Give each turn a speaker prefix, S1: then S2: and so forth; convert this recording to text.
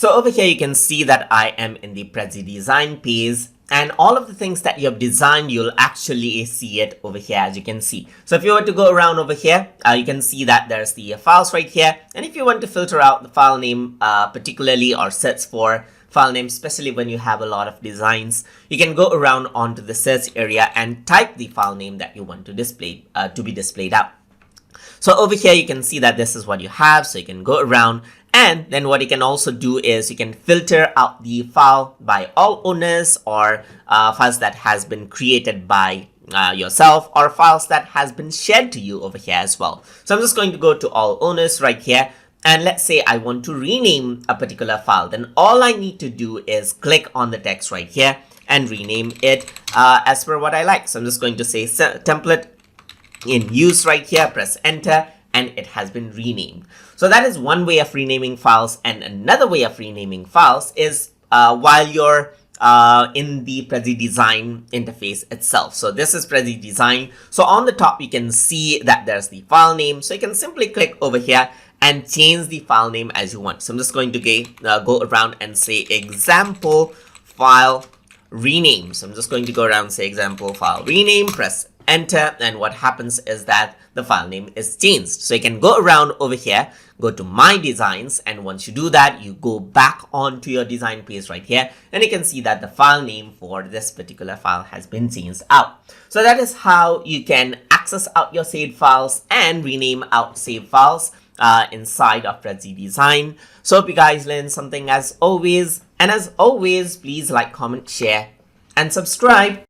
S1: So over here, you can see that I am in the Prezi Design page, and all of the things that you have designed, you'll actually see it over here, as you can see. So if you were to go around over here, you can see that there's the files right here. And if you want to filter out the file name particularly, or search for file name, especially when you have a lot of designs, you can go around onto the search area and type the file name that you want to display to be displayed out. So over here, you can see that this is what you have. So you can go around, and then what you can also do is you can filter out the file by all owners, or files that has been created by yourself, or files that has been shared to you over here as well. So I'm just going to go to all owners right here. And let's say I want to rename a particular file. Then all I need to do is click on the text right here and rename it as per what I like. So I'm just going to say template in use right here, press enter, and it has been renamed. So that is one way of renaming files. And another way of renaming files is while you're in the Prezi Design interface itself. So this is Prezi Design. So on the top, you can see that there's the file name. So you can simply click over here and change the file name as you want. So I'm just going to go around and say example file rename. So I'm just going to go around and say example file rename, press enter, and what happens is that the file name is changed. So you can go around over here, go to my designs, and once you do that, you go back onto your design page right here, and you can see that the file name for this particular file has been changed out. So that is how you can access out your saved files and rename out saved files inside of Prezi Design. So hope you guys learned something as always, and as always, please like, comment, share, and subscribe.